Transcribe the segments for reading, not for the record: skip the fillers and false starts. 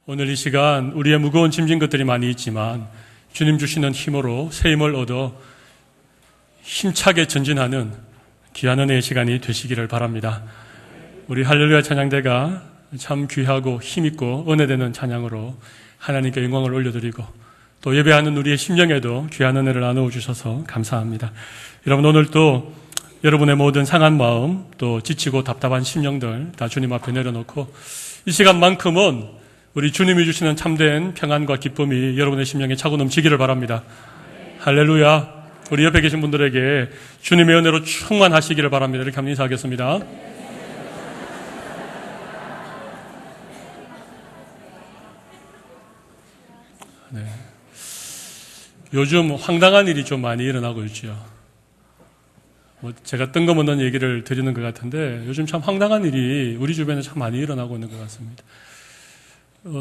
오늘 이 시간 우리의 무거운 짐진 것들이 많이 있지만 주님 주시는 힘으로 새 힘을 얻어 힘차게 전진하는 귀한 은혜의 시간이 되시기를 바랍니다. 우리 할렐루야 찬양대가 참 귀하고 힘있고 은혜되는 찬양으로 하나님께 영광을 올려드리고 또 예배하는 우리의 심령에도 귀한 은혜를 나누어 주셔서 감사합니다. 여러분, 오늘 또 여러분의 모든 상한 마음 또 지치고 답답한 심령들 다 주님 앞에 내려놓고 이 시간만큼은 우리 주님이 주시는 참된 평안과 기쁨이 여러분의 심령에 차고 넘치기를 바랍니다. 할렐루야. 우리 옆에 계신 분들에게 주님의 은혜로 충만하시기를 바랍니다. 이렇게 한번 인사하겠습니다. 네. 요즘 황당한 일이 좀 많이 일어나고 있죠. 제가 뜬금없는 얘기를 드리는 것 같은데 요즘 참 황당한 일이 우리 주변에 참 많이 일어나고 있는 것 같습니다.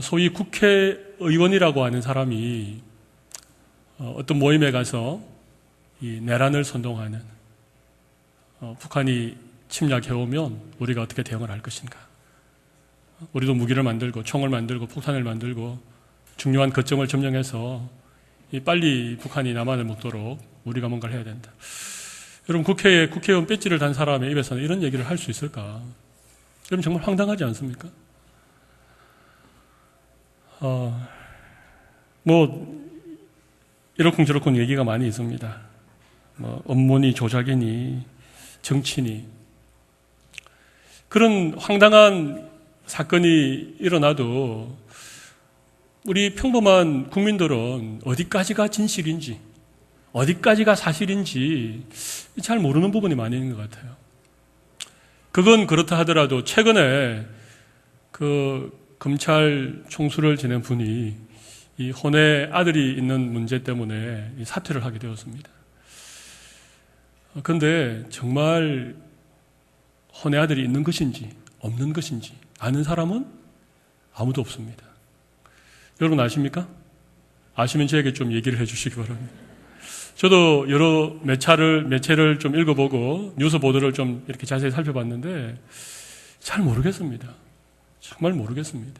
소위 국회의원이라고 하는 사람이 어떤 모임에 가서 이 내란을 선동하는 북한이 침략해오면 우리가 어떻게 대응을 할 것인가. 우리도 무기를 만들고 총을 만들고 폭탄을 만들고 중요한 거점을 점령해서 빨리 북한이 남한을 먹도록 우리가 뭔가를 해야 된다. 여러분, 국회에 국회의원 배지를 단 사람의 입에서는 이런 얘기를 할 수 있을까? 여러분, 정말 황당하지 않습니까? 이러쿵저러쿵 얘기가 많이 있습니다. 업무니 조작이니 정치니 그런 황당한 사건이 일어나도 우리 평범한 국민들은 어디까지가 진실인지 어디까지가 사실인지 잘 모르는 부분이 많이 있는 것 같아요. 그건 그렇다 하더라도 최근에 검찰 총수를 지낸 분이 이 혼외 아들이 있는 문제 때문에 사퇴를 하게 되었습니다. 그런데 정말 혼외 아들이 있는 것인지 없는 것인지 아는 사람은 아무도 없습니다. 여러분 아십니까? 아시면 저에게 좀 얘기를 해주시기 바랍니다. 저도 여러 매체를 좀 읽어보고 뉴스 보도를 좀 이렇게 자세히 살펴봤는데 잘 모르겠습니다. 정말 모르겠습니다.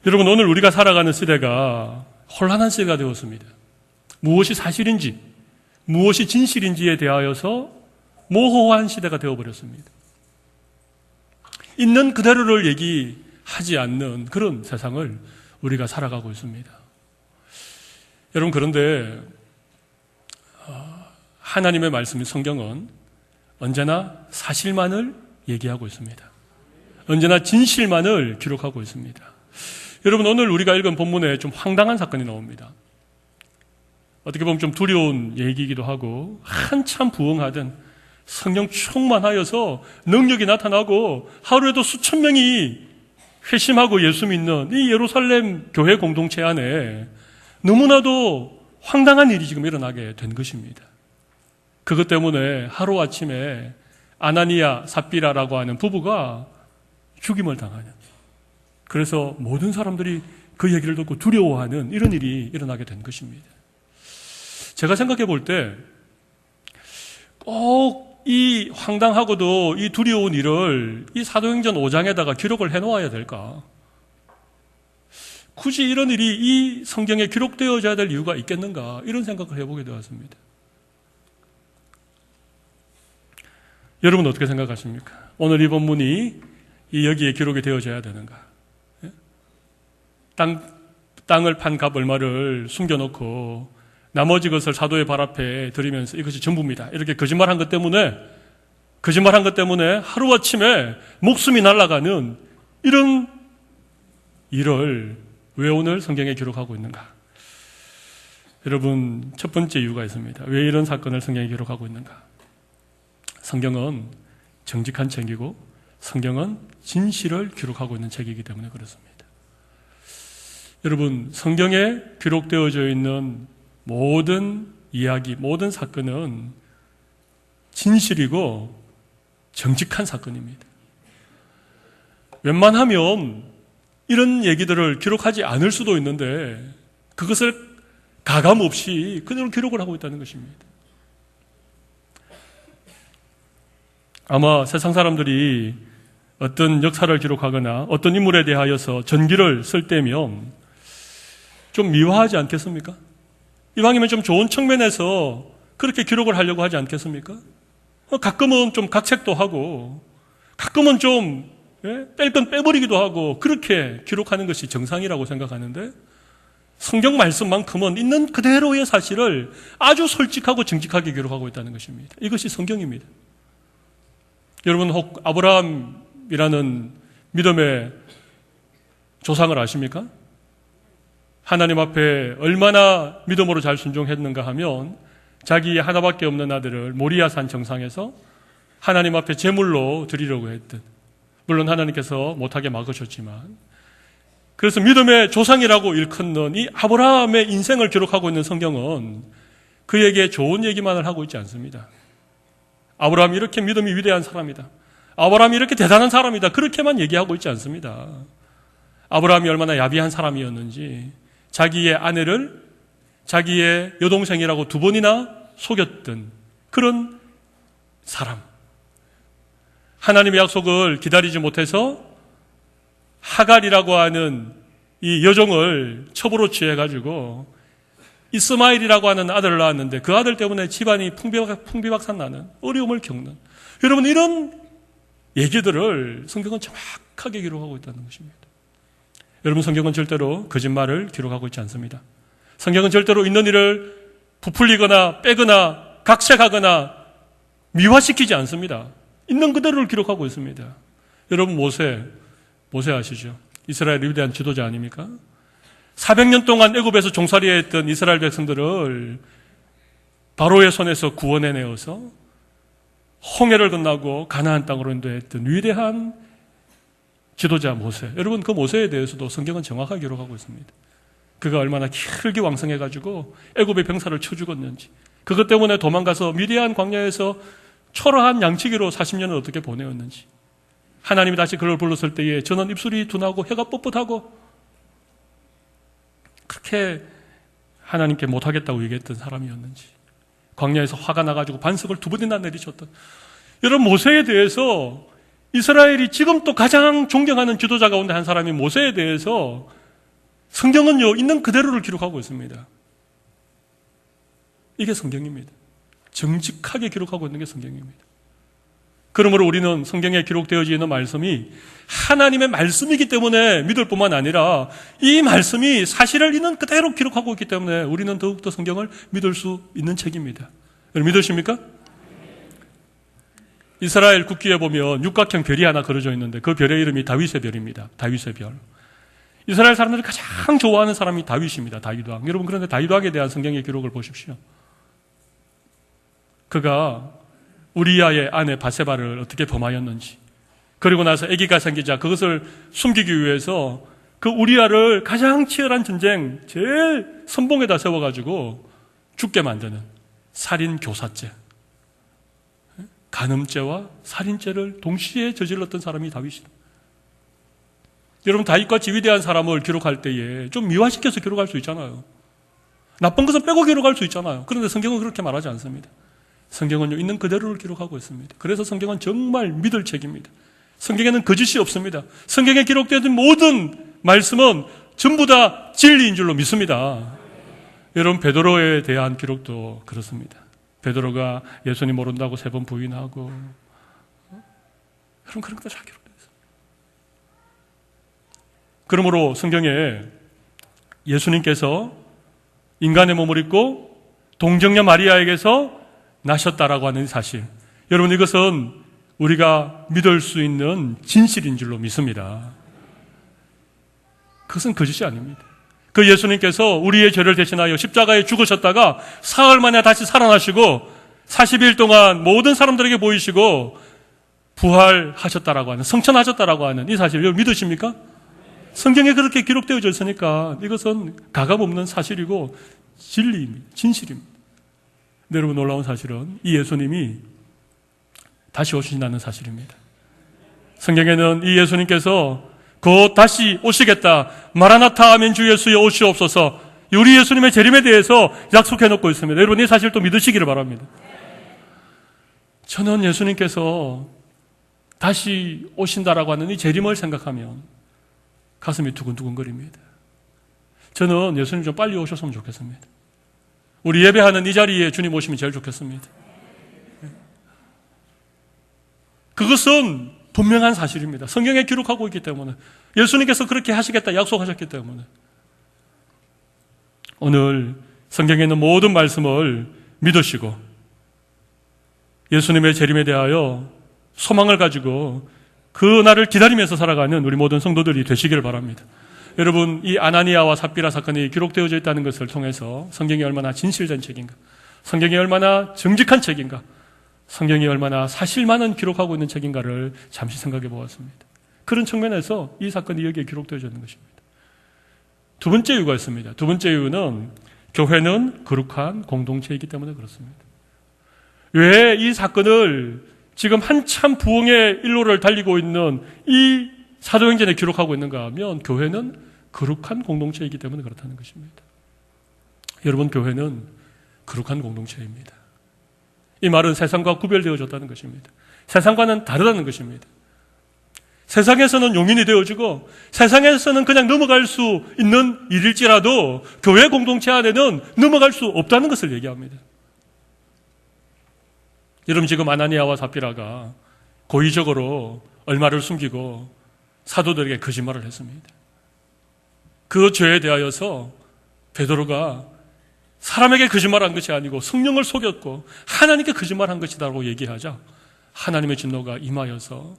여러분, 오늘 우리가 살아가는 시대가 혼란한 시대가 되었습니다. 무엇이 사실인지 무엇이 진실인지에 대하여서 모호한 시대가 되어버렸습니다. 있는 그대로를 얘기하지 않는 그런 세상을 우리가 살아가고 있습니다. 여러분, 그런데 하나님의 말씀, 성경은 언제나 사실만을 얘기하고 있습니다. 언제나 진실만을 기록하고 있습니다. 여러분, 오늘 우리가 읽은 본문에 좀 황당한 사건이 나옵니다. 어떻게 보면 좀 두려운 얘기이기도 하고 한참 부흥하던 성령 충만하여서 능력이 나타나고 하루에도 수천 명이 회심하고 예수 믿는 이 예루살렘 교회 공동체 안에 너무나도 황당한 일이 지금 일어나게 된 것입니다. 그것 때문에 하루아침에 아나니아, 삽비라라고 하는 부부가 죽임을 당하는, 그래서 모든 사람들이 그 얘기를 듣고 두려워하는 이런 일이 일어나게 된 것입니다. 제가 생각해 볼 때 꼭 이 황당하고도 이 두려운 일을 이 사도행전 5장에다가 기록을 해놓아야 될까? 굳이 이런 일이 이 성경에 기록되어져야 될 이유가 있겠는가? 이런 생각을 해보게 되었습니다. 여러분 어떻게 생각하십니까? 오늘 이 본문이 여기에 기록이 되어져야 되는가? 땅을 판 값 얼마를 숨겨놓고 나머지 것을 사도의 발 앞에 드리면서 이것이 전부입니다. 이렇게 거짓말한 것 때문에 하루아침에 목숨이 날아가는 이런 일을 왜 오늘 성경에 기록하고 있는가? 여러분, 첫 번째 이유가 있습니다. 왜 이런 사건을 성경에 기록하고 있는가? 성경은 정직한 책이고 성경은 진실을 기록하고 있는 책이기 때문에 그렇습니다. 여러분, 성경에 기록되어져 있는 모든 이야기, 모든 사건은 진실이고 정직한 사건입니다. 웬만하면 이런 얘기들을 기록하지 않을 수도 있는데 그것을 가감없이 그대로 기록을 하고 있다는 것입니다. 아마 세상 사람들이 어떤 역사를 기록하거나 어떤 인물에 대하여서 전기를 쓸 때면 좀 미화하지 않겠습니까? 이왕이면 좀 좋은 측면에서 그렇게 기록을 하려고 하지 않겠습니까? 가끔은 좀 각색도 하고 가끔은 좀 뺄 건 빼버리기도 하고 그렇게 기록하는 것이 정상이라고 생각하는데 성경 말씀만큼은 있는 그대로의 사실을 아주 솔직하고 정직하게 기록하고 있다는 것입니다. 이것이 성경입니다. 여러분 혹 아브라함이라는 믿음의 조상을 아십니까? 하나님 앞에 얼마나 믿음으로 잘 순종했는가 하면 자기 하나밖에 없는 아들을 모리아산 정상에서 하나님 앞에 제물로 드리려고 했던, 물론 하나님께서 못하게 막으셨지만, 그래서 믿음의 조상이라고 일컫는 이 아브라함의 인생을 기록하고 있는 성경은 그에게 좋은 얘기만을 하고 있지 않습니다. 아브라함이 이렇게 믿음이 위대한 사람이다, 아브라함이 이렇게 대단한 사람이다, 그렇게만 얘기하고 있지 않습니다. 아브라함이 얼마나 야비한 사람이었는지, 자기의 아내를 자기의 여동생이라고 2번이나 속였던 그런 사람, 하나님의 약속을 기다리지 못해서 하갈이라고 하는 이 여종을 첩으로 취해가지고 이스마엘이라고 하는 아들을 낳았는데 그 아들 때문에 집안이 풍비박산 나는 어려움을 겪는, 여러분 이런 얘기들을 성경은 정확하게 기록하고 있다는 것입니다. 여러분 성경은 절대로 거짓말을 기록하고 있지 않습니다. 성경은 절대로 있는 일을 부풀리거나 빼거나 각색하거나 미화시키지 않습니다. 있는 그대로를 기록하고 있습니다. 여러분 모세 아시죠? 이스라엘의 위대한 지도자 아닙니까? 400년 동안 애굽에서 종살이에 했던 이스라엘 백성들을 바로의 손에서 구원해내어서 홍해를 건너고 가나안 땅으로 인도했던 위대한 지도자 모세. 여러분 그 모세에 대해서도 성경은 정확하게 기록하고 있습니다. 그가 얼마나 길게 왕성해가지고 애굽의 병사를 쳐 죽었는지, 그것 때문에 도망가서 미디안 광야에서 초라한 양치기로 40년을 어떻게 보내었는지, 하나님이 다시 그를 불렀을 때에 저는 입술이 둔하고 혀가 뻣뻣하고 그렇게 하나님께 못하겠다고 얘기했던 사람이었는지, 광야에서 화가 나가지고 반석을 2번이나 내리쳤던, 여러분 모세에 대해서 이스라엘이 지금 또 가장 존경하는 지도자 가운데 한 사람이 모세에 대해서 성경은요 있는 그대로를 기록하고 있습니다. 이게 성경입니다. 정직하게 기록하고 있는 게 성경입니다. 그러므로 우리는 성경에 기록되어져 있는 말씀이 하나님의 말씀이기 때문에 믿을 뿐만 아니라 이 말씀이 사실을 있는 그대로 기록하고 있기 때문에 우리는 더욱더 성경을 믿을 수 있는 책입니다. 여러분 믿으십니까? 이스라엘 국기에 보면 육각형 별이 하나 그려져 있는데 그 별의 이름이 다윗의 별입니다. 다윗의 별. 이스라엘 사람들이 가장 좋아하는 사람이 다윗입니다. 다윗왕. 여러분 그런데 다윗왕에 대한 성경의 기록을 보십시오. 그가 우리아의 아내 바세바를 어떻게 범하였는지, 그리고 나서 아기가 생기자 그것을 숨기기 위해서 그 우리아를 가장 치열한 전쟁 제일 선봉에다 세워가지고 죽게 만드는 살인교사죄, 간음죄와 살인죄를 동시에 저질렀던 사람이 다윗이다. 여러분 다윗같이 위대한 사람을 기록할 때에 좀 미화시켜서 기록할 수 있잖아요. 나쁜 것은 빼고 기록할 수 있잖아요. 그런데 성경은 그렇게 말하지 않습니다. 성경은요 있는 그대로를 기록하고 있습니다. 그래서 성경은 정말 믿을 책입니다. 성경에는 거짓이 없습니다. 성경에 기록되어진 모든 말씀은 전부 다 진리인 줄로 믿습니다. 여러분 베드로에 대한 기록도 그렇습니다. 베드로가 예수님 모른다고 3번 부인하고, 여러분 그런 것도 잘 기록되어 있습니다. 그러므로 성경에 예수님께서 인간의 몸을 입고 동정녀 마리아에게서 나셨다라고 하는 사실, 여러분 이것은 우리가 믿을 수 있는 진실인 줄로 믿습니다. 그것은 거짓이 아닙니다. 그 예수님께서 우리의 죄를 대신하여 십자가에 죽으셨다가 사흘 만에 다시 살아나시고 40일 동안 모든 사람들에게 보이시고 부활하셨다라고 하는, 성천하셨다라고 하는 이 사실 여러분 믿으십니까? 성경에 그렇게 기록되어져 있으니까 이것은 가감없는 사실이고 진리입니다. 진실입니다. 네, 여러분 놀라운 사실은 이 예수님이 다시 오신다는 사실입니다. 성경에는 이 예수님께서 곧 다시 오시겠다, 마라나타 아멘 주 예수여 오시옵소서, 우리 예수님의 재림에 대해서 약속해 놓고 있습니다. 여러분 이 사실 또 믿으시기를 바랍니다. 저는 예수님께서 다시 오신다라고 하는 이 재림을 생각하면 가슴이 두근두근거립니다. 저는 예수님 좀 빨리 오셨으면 좋겠습니다. 우리 예배하는 이 자리에 주님 오시면 제일 좋겠습니다. 그것은 분명한 사실입니다. 성경에 기록하고 있기 때문에, 예수님께서 그렇게 하시겠다 약속하셨기 때문에, 오늘 성경에 있는 모든 말씀을 믿으시고 예수님의 재림에 대하여 소망을 가지고 그 날을 기다리면서 살아가는 우리 모든 성도들이 되시기를 바랍니다. 여러분, 이 아나니아와 삽비라 사건이 기록되어져 있다는 것을 통해서 성경이 얼마나 진실된 책인가, 성경이 얼마나 정직한 책인가, 성경이 얼마나 사실만은 기록하고 있는 책인가를 잠시 생각해 보았습니다. 그런 측면에서 이 사건이 여기에 기록되어져 있는 것입니다. 두 번째 이유가 있습니다. 두 번째 이유는 교회는 거룩한 공동체이기 때문에 그렇습니다. 왜 이 사건을 지금 한참 부흥의 일로를 달리고 있는 이 사도행전에 기록하고 있는가 하면, 교회는 거룩한 공동체이기 때문에 그렇다는 것입니다. 여러분, 교회는 거룩한 공동체입니다. 이 말은 세상과 구별되어졌다는 것입니다. 세상과는 다르다는 것입니다. 세상에서는 용인이 되어지고 세상에서는 그냥 넘어갈 수 있는 일일지라도 교회 공동체 안에는 넘어갈 수 없다는 것을 얘기합니다. 여러분, 지금 아나니아와 삽비라가 고의적으로 얼마를 숨기고 사도들에게 거짓말을 했습니다. 그 죄에 대하여서 베드로가 사람에게 거짓말한 것이 아니고 성령을 속였고 하나님께 거짓말한 것이다라고 얘기하자 하나님의 진노가 임하여서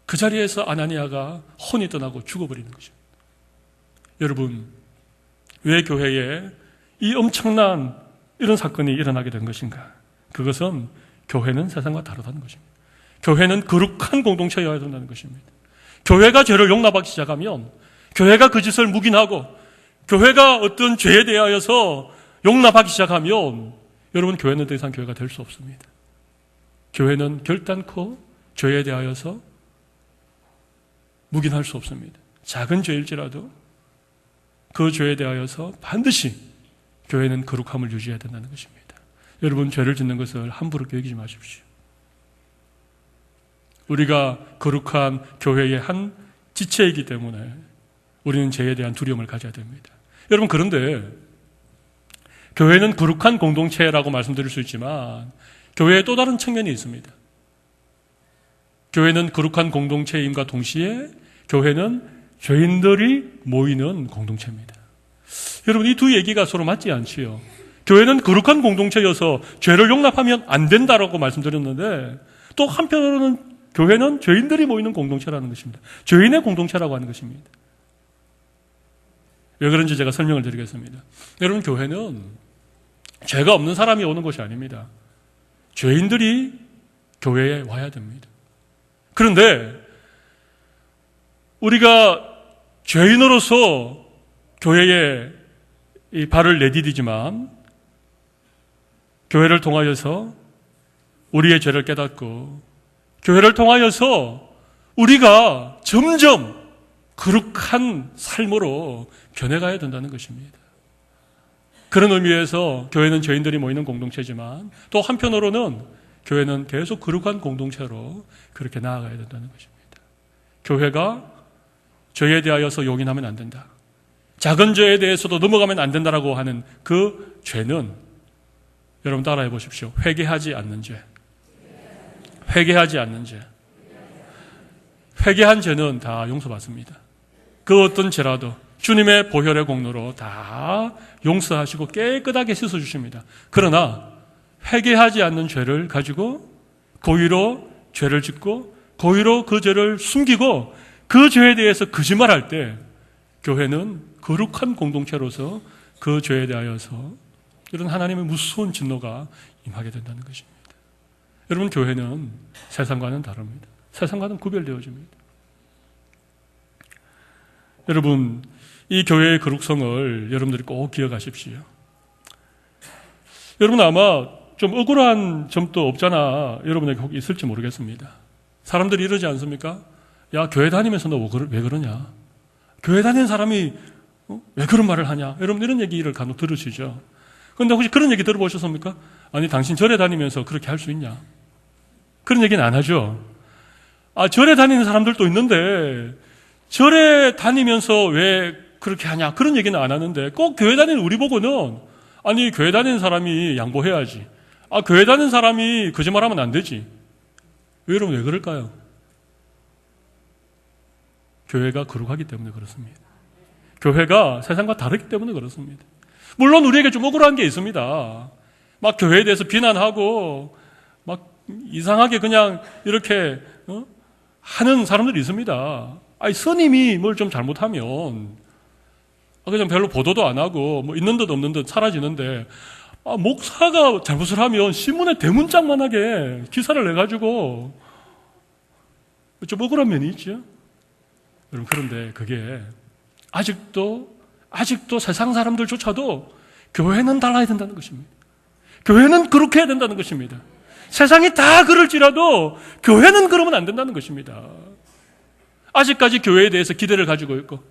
그 자리에서 아나니아가 혼이 떠나고 죽어버리는 것입니다. 여러분, 왜 교회에 이 엄청난 이런 사건이 일어나게 된 것인가? 그것은 교회는 세상과 다르다는 것입니다. 교회는 거룩한 공동체여야 된다는 것입니다. 교회가 죄를 용납하기 시작하면, 교회가 그 짓을 묵인하고 교회가 어떤 죄에 대하여서 용납하기 시작하면, 여러분, 교회는 더 이상 교회가 될 수 없습니다. 교회는 결단코 죄에 대하여서 묵인할 수 없습니다. 작은 죄일지라도 그 죄에 대하여서 반드시 교회는 거룩함을 유지해야 된다는 것입니다. 여러분, 죄를 짓는 것을 함부로 여기지 마십시오. 우리가 거룩한 교회의 한 지체이기 때문에 우리는 죄에 대한 두려움을 가져야 됩니다. 여러분, 그런데 교회는 거룩한 공동체라고 말씀드릴 수 있지만 교회에 또 다른 측면이 있습니다. 교회는 거룩한 공동체임과 동시에 교회는 죄인들이 모이는 공동체입니다. 여러분, 이 두 얘기가 서로 맞지 않지요. 교회는 거룩한 공동체여서 죄를 용납하면 안 된다라고 말씀드렸는데, 또 한편으로는 교회는 죄인들이 모이는 공동체라는 것입니다. 죄인의 공동체라고 하는 것입니다. 왜 그런지 제가 설명을 드리겠습니다. 여러분, 교회는 죄가 없는 사람이 오는 것이 아닙니다. 죄인들이 교회에 와야 됩니다. 그런데 우리가 죄인으로서 교회에 이 발을 내디디지만 교회를 통하여서 우리의 죄를 깨닫고 교회를 통하여서 우리가 점점 거룩한 삶으로 변해가야 된다는 것입니다. 그런 의미에서 교회는 죄인들이 모이는 공동체지만 또 한편으로는 교회는 계속 거룩한 공동체로 그렇게 나아가야 된다는 것입니다. 교회가 죄에 대하여서 용인하면 안 된다, 작은 죄에 대해서도 넘어가면 안 된다라고 하는 그 죄는, 여러분 따라해 보십시오. 회개하지 않는 죄. 회개하지 않는 죄. 회개한 죄는 다 용서받습니다. 그 어떤 죄라도 주님의 보혈의 공로로 다 용서하시고 깨끗하게 씻어주십니다. 그러나 회개하지 않는 죄를 가지고 고의로 죄를 짓고 고의로 그 죄를 숨기고 그 죄에 대해서 거짓말할 때 교회는 거룩한 공동체로서 그 죄에 대하여서 이런 하나님의 무서운 진노가 임하게 된다는 것입니다. 여러분, 교회는 세상과는 다릅니다. 세상과는 구별되어집니다. 여러분, 이 교회의 거룩성을 여러분들이 꼭 기억하십시오. 여러분, 아마 좀 억울한 점도 없잖아 여러분에게 혹 있을지 모르겠습니다. 사람들이 이러지 않습니까? 야, 교회 다니면서 너 왜 그러냐? 교회 다니는 사람이 왜 그런 말을 하냐? 여러분, 이런 얘기를 간혹 들으시죠? 그런데 혹시 그런 얘기 들어보셨습니까? 아니, 당신 절에 다니면서 그렇게 할 수 있냐? 그런 얘기는 안 하죠. 절에 다니는 사람들도 있는데 절에 다니면서 왜 그렇게 하냐 그런 얘기는 안 하는데 꼭 교회 다니는 우리 보고는 아니 교회 다니는 사람이 양보해야지. 교회 다니는 사람이 거짓말하면 안 되지. 여러분 왜 그럴까요? 교회가 거룩하기 때문에 그렇습니다. 교회가 세상과 다르기 때문에 그렇습니다. 물론 우리에게 좀 억울한 게 있습니다. 막 교회에 대해서 비난하고 막 이상하게 그냥 이렇게 하는 사람들이 있습니다. 스님이 뭘 좀 잘못하면 그냥 별로 보도도 안 하고 뭐 있는 듯 없는 듯 사라지는데 목사가 잘못을 하면 신문에 대문짝만하게 기사를 내가지고 좀 억울한 면이 있죠. 여러분 그런데 그게 아직도 세상 사람들조차도 교회는 달라야 된다는 것입니다. 교회는 그렇게 해야 된다는 것입니다. 세상이 다 그럴지라도 교회는 그러면 안 된다는 것입니다. 아직까지 교회에 대해서 기대를 가지고 있고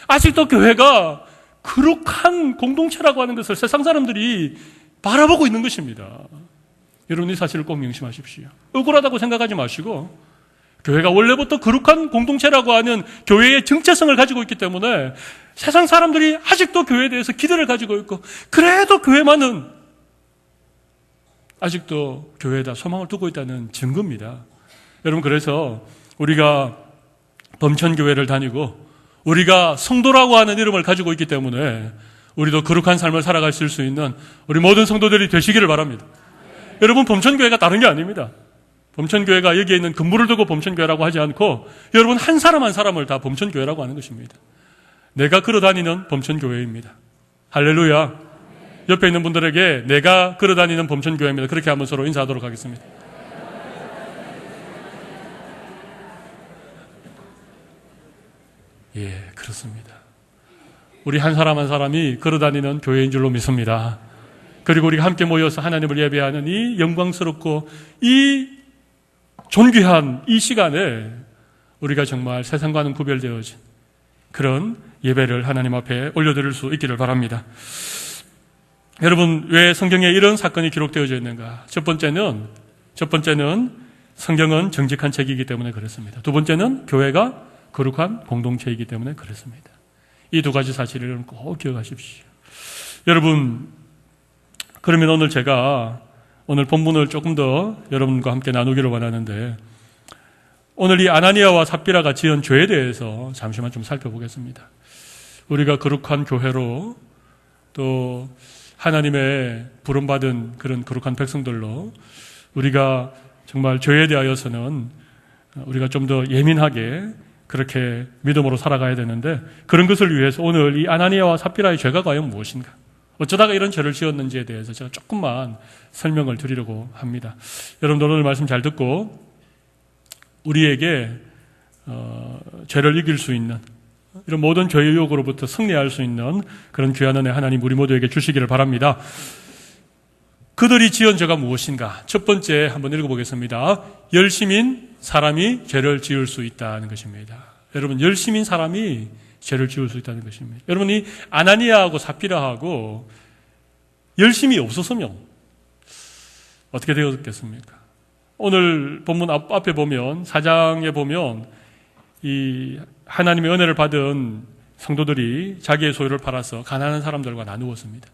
아직도 교회가 거룩한 공동체라고 하는 것을 세상 사람들이 바라보고 있는 것입니다. 여러분 이 사실을 꼭 명심하십시오. 억울하다고 생각하지 마시고 교회가 원래부터 거룩한 공동체라고 하는 교회의 정체성을 가지고 있기 때문에 세상 사람들이 아직도 교회에 대해서 기대를 가지고 있고 그래도 교회만은 아직도 교회에다 소망을 두고 있다는 증거입니다. 여러분 그래서 우리가 범천교회를 다니고 우리가 성도라고 하는 이름을 가지고 있기 때문에 우리도 거룩한 삶을 살아갈 수 있는 우리 모든 성도들이 되시기를 바랍니다. 여러분 범천교회가 다른 게 아닙니다. 범천교회가 여기에 있는 근무를 두고 범천교회라고 하지 않고 여러분 한 사람 한 사람을 다 범천교회라고 하는 것입니다. 내가 걸어다니는 범천교회입니다. 할렐루야. 옆에 있는 분들에게 내가 걸어다니는 범천교회입니다. 그렇게 한번 서로 인사하도록 하겠습니다. 예, 그렇습니다. 우리 한 사람 한 사람이 걸어다니는 교회인 줄로 믿습니다. 그리고 우리가 함께 모여서 하나님을 예배하는 이 영광스럽고 이 존귀한 이 시간에 우리가 정말 세상과는 구별되어진 그런 예배를 하나님 앞에 올려드릴 수 있기를 바랍니다. 여러분 왜 성경에 이런 사건이 기록되어져 있는가? 첫 번째는 성경은 정직한 책이기 때문에 그렇습니다. 두 번째는 교회가 거룩한 공동체이기 때문에 그렇습니다. 이 두 가지 사실을 꼭 기억하십시오. 여러분 그러면 오늘 제가 오늘 본문을 조금 더 여러분과 함께 나누기를 원하는데 오늘 이 아나니아와 삽비라가 지은 죄에 대해서 잠시만 좀 살펴보겠습니다. 우리가 거룩한 교회로 또 하나님의 부름받은 그런 거룩한 백성들로 우리가 정말 죄에 대하여서는 우리가 좀 더 예민하게 그렇게 믿음으로 살아가야 되는데 그런 것을 위해서 오늘 이 아나니아와 삽비라의 죄가 과연 무엇인가? 어쩌다가 이런 죄를 지었는지에 대해서 제가 조금만 설명을 드리려고 합니다. 여러분들 오늘 말씀 잘 듣고 우리에게 죄를 이길 수 있는 이런 모든 죄의 유혹으로부터 승리할 수 있는 그런 귀한 은혜 하나님 우리 모두에게 주시기를 바랍니다. 그들이 지은 죄가 무엇인가? 첫 번째 한번 읽어보겠습니다. 열심인 사람이 죄를 지을 수 있다는 것입니다. 여러분 열심인 사람이 죄를 지을 수 있다는 것입니다. 여러분이 아나니아하고 삽비라하고 열심이 없었으면 어떻게 되었겠습니까? 오늘 본문 앞에 보면 4장에 보면 이 하나님의 은혜를 받은 성도들이 자기의 소유를 팔아서 가난한 사람들과 나누었습니다.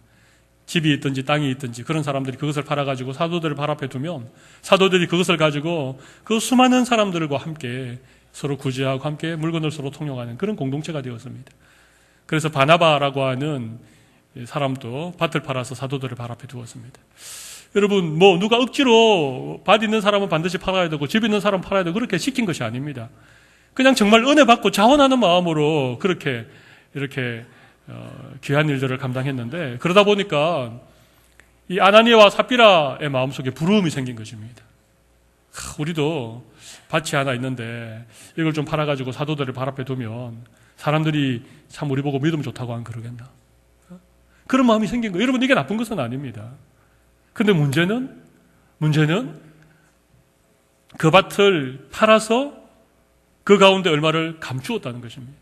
집이 있든지 땅이 있든지 그런 사람들이 그것을 팔아가지고 사도들을 발 앞에 두면 사도들이 그것을 가지고 그 수많은 사람들과 함께 서로 구제하고 함께 물건을 서로 통용하는 그런 공동체가 되었습니다. 그래서 바나바라고 하는 사람도 밭을 팔아서 사도들을 발 앞에 두었습니다. 여러분 누가 억지로 밭 있는 사람은 반드시 팔아야 되고 집 있는 사람은 팔아야 되고 그렇게 시킨 것이 아닙니다. 그냥 정말 은혜 받고 자원하는 마음으로 그렇게 이렇게 귀한 일들을 감당했는데 그러다 보니까 이 아나니아와 삽비라의 마음속에 부러움이 생긴 것입니다. 우리도 밭이 하나 있는데 이걸 좀 팔아가지고 사도들을 발 앞에 두면 사람들이 참 우리 보고 믿음 좋다고 안 그러겠나? 그런 마음이 생긴 거예요. 여러분 이게 나쁜 것은 아닙니다. 근데 문제는 그 밭을 팔아서 그 가운데 얼마를 감추었다는 것입니다.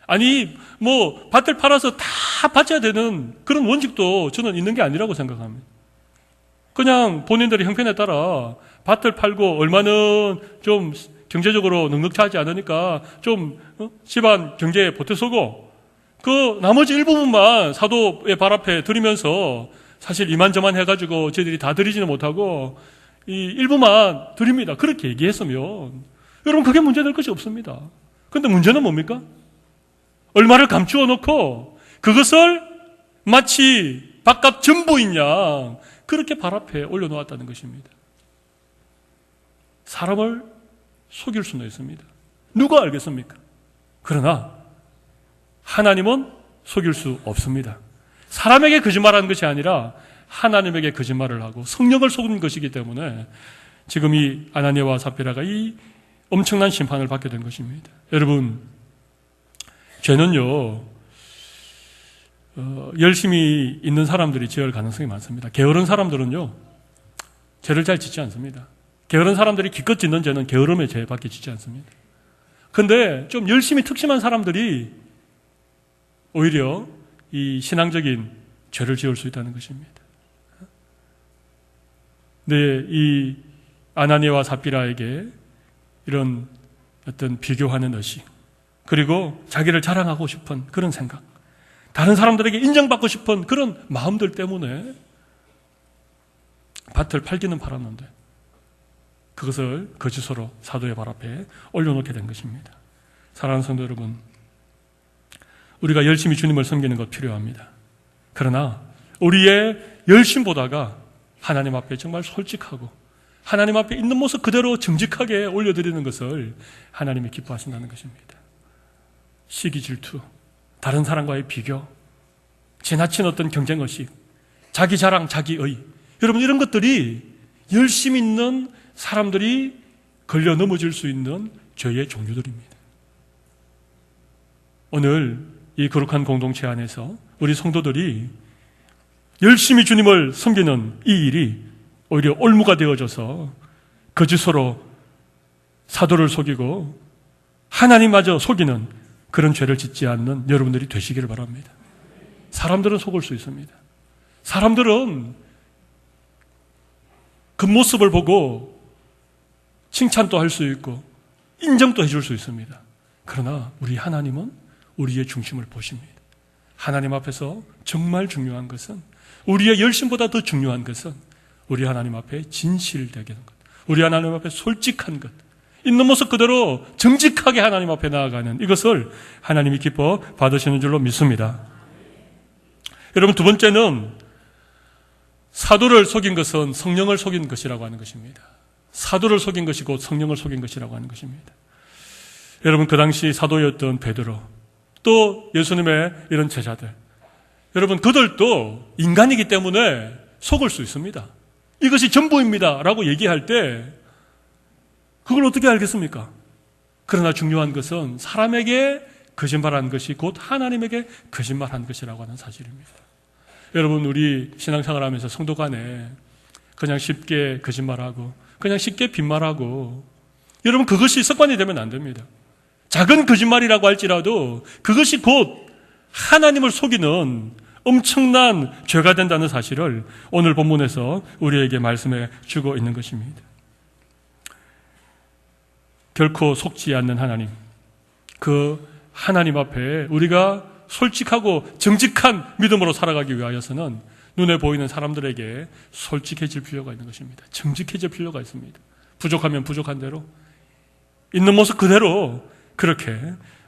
아니 밭을 팔아서 다 바쳐야 되는 그런 원칙도 저는 있는 게 아니라고 생각합니다. 그냥 본인들의 형편에 따라 밭을 팔고 얼마는 좀 경제적으로 넉넉하지 않으니까 좀 집안 경제에 보태서고 그 나머지 일부분만 사도의 발 앞에 드리면서 사실 이만저만 해가지고 저희들이 다 드리지는 못하고 이 일부만 드립니다. 그렇게 얘기했으면 여러분 그게 문제될 것이 없습니다. 그런데 문제는 뭡니까? 얼마를 감추어 놓고 그것을 마치 밥값 전부인 양 그렇게 발 앞에 올려놓았다는 것입니다. 사람을 속일 수는 있습니다. 누가 알겠습니까? 그러나 하나님은 속일 수 없습니다. 사람에게 거짓말하는 것이 아니라 하나님에게 거짓말을 하고 성령을 속인 것이기 때문에 지금 이 아나니아와 삽비라가 이 엄청난 심판을 받게 된 것입니다. 여러분, 죄는요, 열심히 있는 사람들이 지을 가능성이 많습니다. 게으른 사람들은요, 죄를 잘 짓지 않습니다. 게으른 사람들이 기껏 짓는 죄는 게으름의 죄밖에 짓지 않습니다. 그런데 좀 열심히 특심한 사람들이 오히려 이 신앙적인 죄를 지을 수 있다는 것입니다. 네, 이 아나니아와 삽비라에게 이런 어떤 비교하는 의식, 그리고 자기를 자랑하고 싶은 그런 생각, 다른 사람들에게 인정받고 싶은 그런 마음들 때문에 밭을 팔기는 팔았는데 그것을 거짓으로 사도의 발 앞에 올려놓게 된 것입니다. 사랑하는 성도 여러분, 우리가 열심히 주님을 섬기는 것 필요합니다. 그러나 우리의 열심보다가 하나님 앞에 정말 솔직하고 하나님 앞에 있는 모습 그대로 정직하게 올려드리는 것을 하나님이 기뻐하신다는 것입니다. 시기 질투, 다른 사람과의 비교, 지나친 어떤 경쟁의식, 자기 자랑, 자기의, 여러분 이런 것들이 열심 있는 사람들이 걸려 넘어질 수 있는 죄의 종류들입니다. 오늘 이 거룩한 공동체 안에서 우리 성도들이 열심히 주님을 섬기는 이 일이 오히려 올무가 되어져서 거짓으로 사도를 속이고 하나님마저 속이는 그런 죄를 짓지 않는 여러분들이 되시기를 바랍니다. 사람들은 속을 수 있습니다. 사람들은 겉모습을 보고 칭찬도 할 수 있고 인정도 해줄 수 있습니다. 그러나 우리 하나님은 우리의 중심을 보십니다. 하나님 앞에서 정말 중요한 것은, 우리의 열심보다 더 중요한 것은 우리 하나님 앞에 진실되게 하는 것, 우리 하나님 앞에 솔직한 것, 있는 모습 그대로 정직하게 하나님 앞에 나아가는 이것을 하나님이 기뻐 받으시는 줄로 믿습니다. 여러분, 두 번째는 사도를 속인 것은 성령을 속인 것이라고 하는 것입니다. 사도를 속인 것이 곧 성령을 속인 것이라고 하는 것입니다. 여러분, 그 당시 사도였던 베드로, 또 예수님의 이런 제자들, 여러분 그들도 인간이기 때문에 속을 수 있습니다. 이것이 전부입니다 라고 얘기할 때 그걸 어떻게 알겠습니까? 그러나 중요한 것은 사람에게 거짓말한 것이 곧 하나님에게 거짓말한 것이라고 하는 사실입니다. 여러분, 우리 신앙생활하면서 성도 간에 그냥 쉽게 거짓말하고 그냥 쉽게 빈말하고, 여러분 그것이 습관이 되면 안 됩니다. 작은 거짓말이라고 할지라도 그것이 곧 하나님을 속이는 엄청난 죄가 된다는 사실을 오늘 본문에서 우리에게 말씀해 주고 있는 것입니다. 결코 속지 않는 하나님, 그 하나님 앞에 우리가 솔직하고 정직한 믿음으로 살아가기 위하여서는 눈에 보이는 사람들에게 솔직해질 필요가 있는 것입니다. 정직해질 필요가 있습니다. 부족하면 부족한 대로, 있는 모습 그대로 그렇게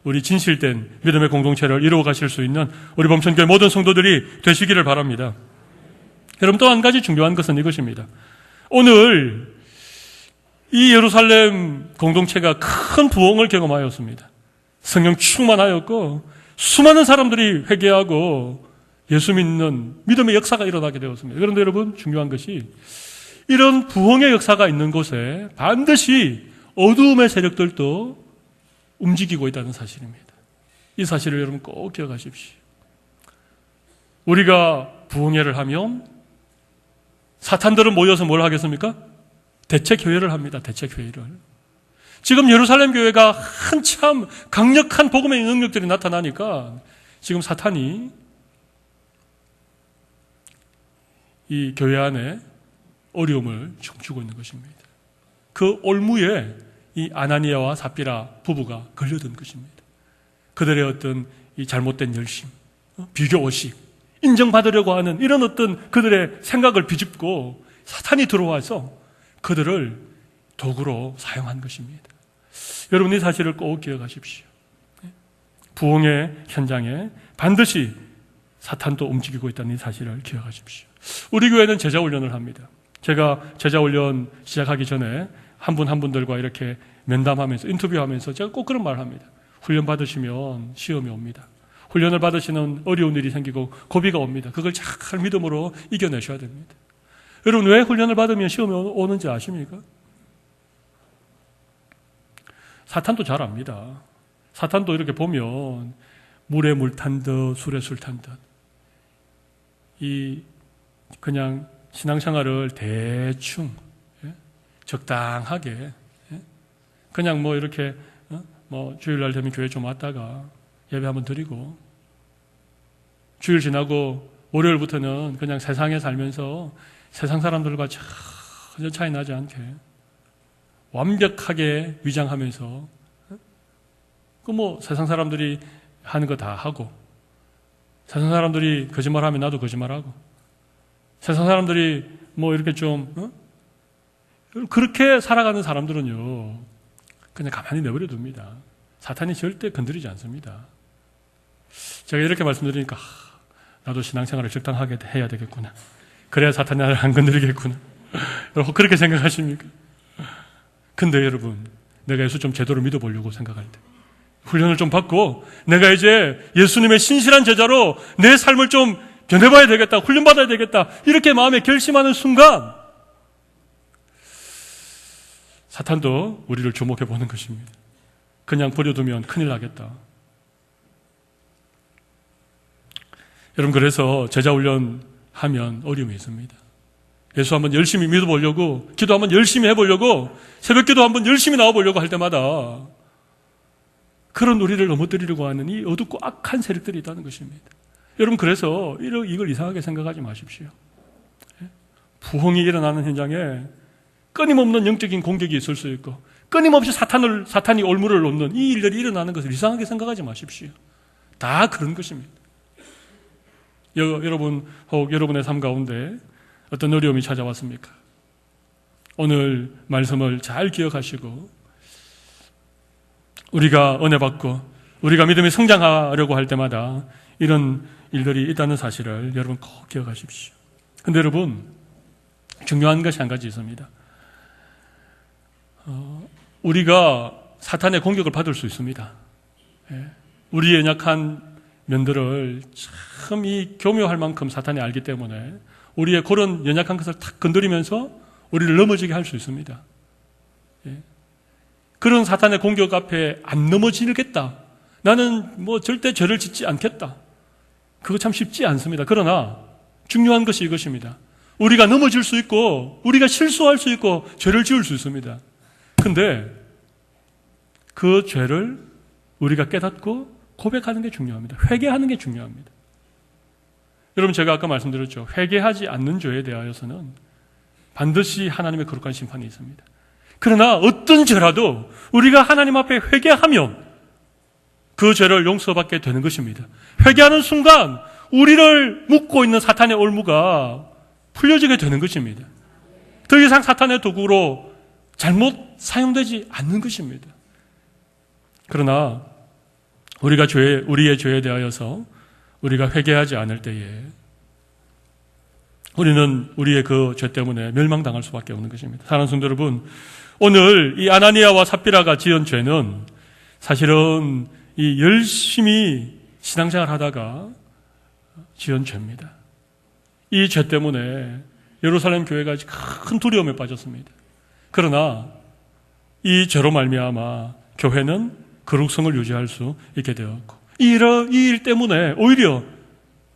우리 진실된 믿음의 공동체를 이루어 가실 수 있는 우리 범천교회 모든 성도들이 되시기를 바랍니다. 여러분, 또 한 가지 중요한 것은 이것입니다. 오늘 이 예루살렘 공동체가 큰 부흥을 경험하였습니다. 성령 충만하였고 수많은 사람들이 회개하고 예수 믿는 믿음의 역사가 일어나게 되었습니다. 그런데 여러분, 중요한 것이 이런 부흥의 역사가 있는 곳에 반드시 어두움의 세력들도 움직이고 있다는 사실입니다. 이 사실을 여러분 꼭 기억하십시오. 우리가 부흥회를 하면 사탄들은 모여서 뭘 하겠습니까? 대책회의를 합니다. 대책회의를. 지금 예루살렘 교회가 한참 강력한 복음의 능력들이 나타나니까 지금 사탄이 이 교회 안에 어려움을 춤추고 있는 것입니다. 그 올무에 이 아나니아와 삽비라 부부가 걸려든 것입니다. 그들의 어떤 이 잘못된 열심, 비교의식, 인정받으려고 하는 이런 어떤 그들의 생각을 비집고 사탄이 들어와서 그들을 도구로 사용한 것입니다. 여러분, 이 사실을 꼭 기억하십시오. 부흥의 현장에 반드시 사탄도 움직이고 있다는 이 사실을 기억하십시오. 우리 교회는 제자훈련을 합니다. 제가 제자훈련 시작하기 전에 한 분 한 분들과 이렇게 면담하면서 인터뷰하면서 제가 꼭 그런 말을 합니다. 훈련 받으시면 시험이 옵니다. 훈련을 받으시는 어려운 일이 생기고 고비가 옵니다. 그걸 잘 믿음으로 이겨내셔야 됩니다. 여러분, 왜 훈련을 받으면 시험이 오는지 아십니까? 사탄도 잘 압니다. 사탄도 이렇게 보면 물에 물 탄 듯 술에 술 탄 듯 이 그냥 신앙생활을 대충 적당하게 그냥 뭐 이렇게 뭐 주일날 되면 교회 좀 왔다가 예배 한번 드리고 주일 지나고 월요일부터는 그냥 세상에 살면서 세상 사람들과 전혀 차이 나지 않게 완벽하게 위장하면서 그 뭐 세상 사람들이 하는 거 다 하고 세상 사람들이 거짓말하면 나도 거짓말하고 세상 사람들이 뭐 이렇게 좀 그렇게 살아가는 사람들은요 그냥 가만히 내버려 둡니다. 사탄이 절대 건드리지 않습니다. 제가 이렇게 말씀드리니까 나도 신앙생활을 적당하게 해야 되겠구나. 그래야 사탄이 나를 안 건드리겠구나. 여러분 그렇게 생각하십니까? 근데 여러분, 내가 예수 좀 제대로 믿어보려고 생각할 때 훈련을 좀 받고 내가 이제 예수님의 신실한 제자로 내 삶을 좀 변해봐야 되겠다, 훈련받아야 되겠다 이렇게 마음에 결심하는 순간 사탄도 우리를 주목해 보는 것입니다. 그냥 버려두면 큰일 나겠다. 여러분, 그래서 제자훈련 하면 어려움이 있습니다. 예수 한번 열심히 믿어보려고, 기도 한번 열심히 해보려고, 새벽기도 한번 열심히 나와보려고 할 때마다 그런 우리를 넘어뜨리려고 하는 이 어둡고 악한 세력들이 있다는 것입니다. 여러분, 그래서 이걸 이상하게 생각하지 마십시오. 부흥이 일어나는 현장에 끊임없는 영적인 공격이 있을 수 있고 끊임없이 사탄이 올무를 놓는 이 일들이 일어나는 것을 이상하게 생각하지 마십시오. 다 그런 것입니다. 여러분 혹 여러분의 삶 가운데 어떤 어려움이 찾아왔습니까? 오늘 말씀을 잘 기억하시고 우리가 은혜 받고 우리가 믿음이 성장하려고 할 때마다 이런 일들이 있다는 사실을 여러분 꼭 기억하십시오. 근데 여러분, 중요한 것이 한 가지 있습니다. 우리가 사탄의 공격을 받을 수 있습니다. 우리의 연약한 면들을 참 이 교묘할 만큼 사탄이 알기 때문에 우리의 그런 연약한 것을 탁 건드리면서 우리를 넘어지게 할 수 있습니다. 그런 사탄의 공격 앞에 안 넘어지겠다. 나는 뭐 절대 죄를 짓지 않겠다. 그거 참 쉽지 않습니다. 그러나 중요한 것이 이것입니다. 우리가 넘어질 수 있고 우리가 실수할 수 있고 죄를 지을 수 있습니다. 근데 그 죄를 우리가 깨닫고 고백하는 게 중요합니다. 회개하는 게 중요합니다. 여러분, 제가 아까 말씀드렸죠. 회개하지 않는 죄에 대하여서는 반드시 하나님의 거룩한 심판이 있습니다. 그러나 어떤 죄라도 우리가 하나님 앞에 회개하면 그 죄를 용서받게 되는 것입니다. 회개하는 순간 우리를 묶고 있는 사탄의 올무가 풀려지게 되는 것입니다. 더 이상 사탄의 도구로 잘못 사용되지 않는 것입니다. 그러나 우리의 죄에 대하여서 우리가 회개하지 않을 때에 우리는 우리의 그 죄 때문에 멸망당할 수밖에 없는 것입니다. 사랑하는 성도 여러분, 오늘 이 아나니아와 삽비라가 지은 죄는 사실은 이 열심히 신앙생활 하다가 지은 죄입니다. 이 죄 때문에 예루살렘 교회가 큰 두려움에 빠졌습니다. 그러나 이 죄로 말미암아 교회는 거룩성을 유지할 수 있게 되었고 이 일 때문에 오히려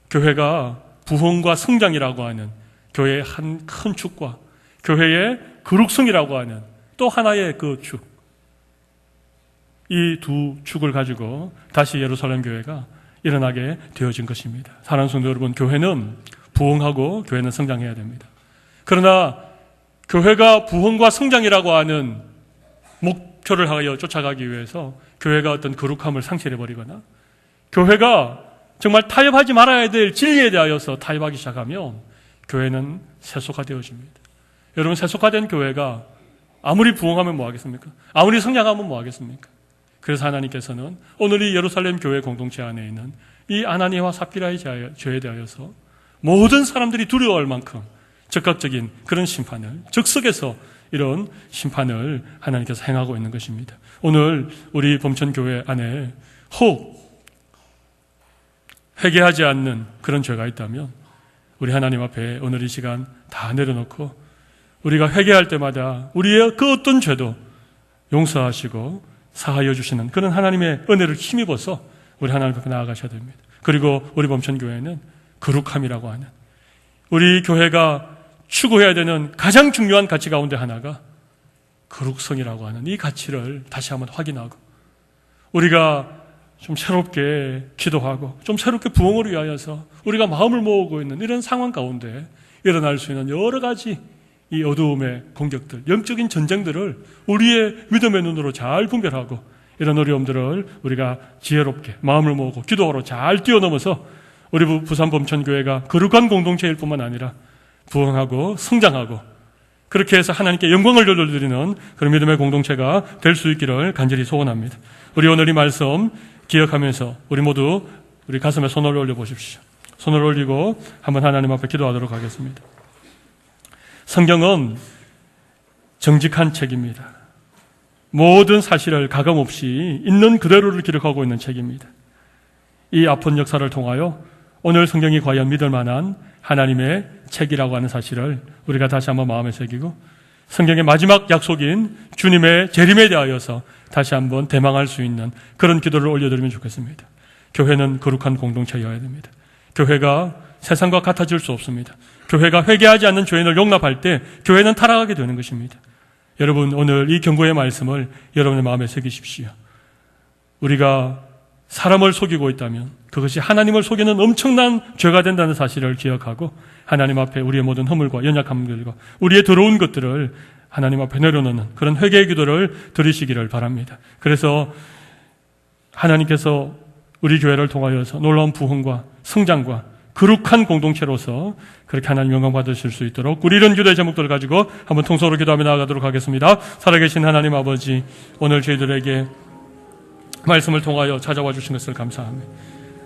교회가 부흥과 성장이라고 하는 교회의 한 큰 축과 교회의 거룩성이라고 하는 또 하나의 그 축, 이 두 축을 가지고 다시 예루살렘 교회가 일어나게 되어진 것입니다. 사랑하는 성도 여러분, 교회는 부흥하고 교회는 성장해야 됩니다. 그러나 교회가 부흥과 성장이라고 하는 목표를 하여 쫓아가기 위해서 교회가 어떤 거룩함을 상실해버리거나 교회가 정말 타협하지 말아야 될 진리에 대하여서 타협하기 시작하면 교회는 세속화되어집니다. 여러분, 세속화된 교회가 아무리 부흥하면 뭐하겠습니까? 아무리 성장하면 뭐하겠습니까? 그래서 하나님께서는 오늘 이 예루살렘 교회 공동체 안에 있는 이 아나니아와 삽비라의 죄에 대하여서 모든 사람들이 두려워할 만큼 적극적인 그런 심판을, 즉석에서 이런 심판을 하나님께서 행하고 있는 것입니다. 오늘 우리 범천교회 안에 혹 회개하지 않는 그런 죄가 있다면 우리 하나님 앞에 오늘 이 시간 다 내려놓고 우리가 회개할 때마다 우리의 그 어떤 죄도 용서하시고 사하여 주시는 그런 하나님의 은혜를 힘입어서 우리 하나님 앞에 나아가셔야 됩니다. 그리고 우리 범천교회는 거룩함이라고 하는, 우리 교회가 추구해야 되는 가장 중요한 가치 가운데 하나가 거룩성이라고 하는 이 가치를 다시 한번 확인하고 우리가 좀 새롭게 기도하고 좀 새롭게 부흥을 위하여서 우리가 마음을 모으고 있는 이런 상황 가운데 일어날 수 있는 여러 가지 이 어두움의 공격들, 영적인 전쟁들을 우리의 믿음의 눈으로 잘 분별하고 이런 어려움들을 우리가 지혜롭게 마음을 모으고 기도하러 잘 뛰어넘어서 우리 부산 범천교회가 거룩한 공동체일 뿐만 아니라 부흥하고 성장하고 그렇게 해서 하나님께 영광을 돌려드리는 그런 믿음의 공동체가 될 수 있기를 간절히 소원합니다. 우리 오늘 이 말씀 기억하면서 우리 모두 우리 가슴에 손을 올려보십시오. 손을 올리고 한번 하나님 앞에 기도하도록 하겠습니다. 성경은 정직한 책입니다. 모든 사실을 가감없이 있는 그대로를 기록하고 있는 책입니다. 이 아픈 역사를 통하여 오늘 성경이 과연 믿을 만한 하나님의 책이라고 하는 사실을 우리가 다시 한번 마음에 새기고 성경의 마지막 약속인 주님의 재림에 대하여서 다시 한번 대망할 수 있는 그런 기도를 올려드리면 좋겠습니다. 교회는 거룩한 공동체여야 됩니다. 교회가 세상과 같아질 수 없습니다. 교회가 회개하지 않는 죄인을 용납할 때 교회는 타락하게 되는 것입니다. 여러분, 오늘 이 경고의 말씀을 여러분의 마음에 새기십시오. 우리가 사람을 속이고 있다면 그것이 하나님을 속이는 엄청난 죄가 된다는 사실을 기억하고 하나님 앞에 우리의 모든 허물과 연약함들과 우리의 더러운 것들을 하나님 앞에 내려놓는 그런 회개의 기도를 드리시기를 바랍니다. 그래서 하나님께서 우리 교회를 통하여서 놀라운 부흥과 성장과 거룩한 공동체로서 그렇게 하나님 영광 받으실 수 있도록 우리 이런 기도의 제목들을 가지고 한번 통성으로 기도하며 나아가도록 하겠습니다. 살아계신 하나님 아버지, 오늘 저희들에게 말씀을 통하여 찾아와 주신 것을 감사합니다.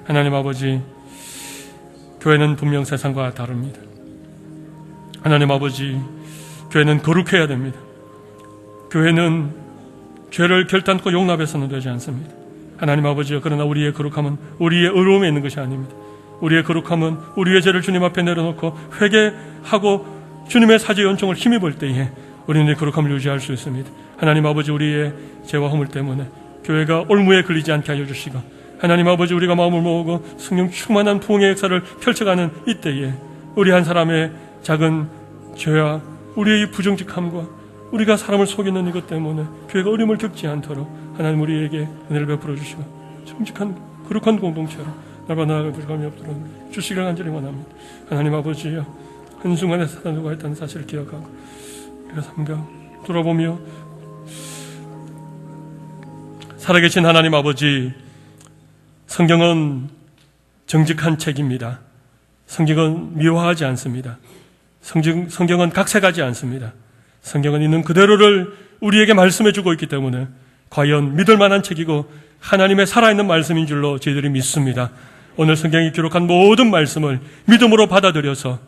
하나님 아버지, 교회는 분명 세상과 다릅니다. 하나님 아버지, 교회는 거룩해야 됩니다. 교회는 죄를 결단코 용납해서는 되지 않습니다. 하나님 아버지요, 그러나 우리의 거룩함은 우리의 어려움에 있는 것이 아닙니다. 우리의 거룩함은 우리의 죄를 주님 앞에 내려놓고 회개하고 주님의 사죄 연총을 힘입을 때에 우리는 거룩함을 유지할 수 있습니다. 하나님 아버지, 우리의 죄와 허물 때문에 교회가 올무에 걸리지 않게 하여 주시고, 하나님 아버지, 우리가 마음을 모으고 성령 충만한 부흥의 역사를 펼쳐가는 이때에 우리 한 사람의 작은 죄와 우리의 부정직함과 우리가 사람을 속이는 이것 때문에 교회가 어려움을 겪지 않도록 하나님 우리에게 은혜를 베풀어 주시고 정직한 거룩한 공동체로 나아가 불감이 없도록 주시기를 간절히 원합니다. 하나님 아버지여, 한순간에 사단과 있다는 사실을 기억하고 우리가 삼가 돌아보며 살아계신 하나님 아버지, 성경은 정직한 책입니다. 성경은 미화하지 않습니다. 성경은 각색하지 않습니다. 성경은 있는 그대로를 우리에게 말씀해 주고 있기 때문에 과연 믿을 만한 책이고 하나님의 살아있는 말씀인 줄로 저희들이 믿습니다. 오늘 성경이 기록한 모든 말씀을 믿음으로 받아들여서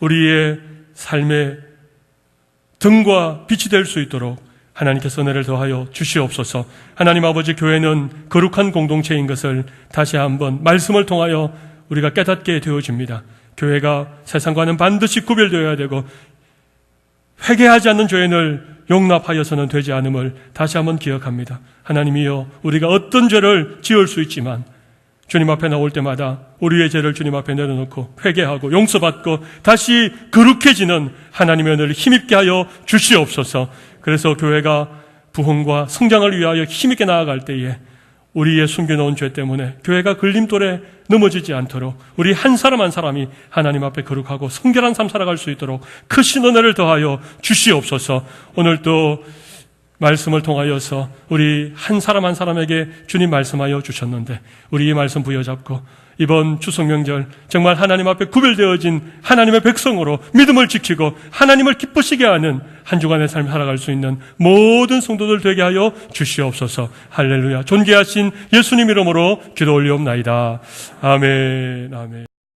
우리의 삶의 등과 빛이 될 수 있도록 하나님께서 은혜를 더하여 주시옵소서. 하나님 아버지, 교회는 거룩한 공동체인 것을 다시 한번 말씀을 통하여 우리가 깨닫게 되어집니다. 교회가 세상과는 반드시 구별되어야 되고 회개하지 않는 죄인을 용납하여서는 되지 않음을 다시 한번 기억합니다. 하나님이여, 우리가 어떤 죄를 지을 수 있지만 주님 앞에 나올 때마다 우리의 죄를 주님 앞에 내려놓고 회개하고 용서받고 다시 거룩해지는 하나님의 은혜를 힘입게 하여 주시옵소서. 그래서 교회가 부흥과 성장을 위하여 힘있게 나아갈 때에 우리의 숨겨놓은 죄 때문에 교회가 걸림돌에 넘어지지 않도록 우리 한 사람 한 사람이 하나님 앞에 거룩하고 성결한 삶 살아갈 수 있도록 크신 은혜를 더하여 주시옵소서. 오늘 또 말씀을 통하여서 우리 한 사람 한 사람에게 주님 말씀하여 주셨는데 우리 이 말씀 부여잡고 이번 추석 명절 정말 하나님 앞에 구별되어진 하나님의 백성으로 믿음을 지키고 하나님을 기쁘시게 하는 한 주간의 삶을 살아갈 수 있는 모든 성도들 되게 하여 주시옵소서. 할렐루야. 존귀하신 예수님 이름으로 기도 올리옵나이다. 아멘. 아멘.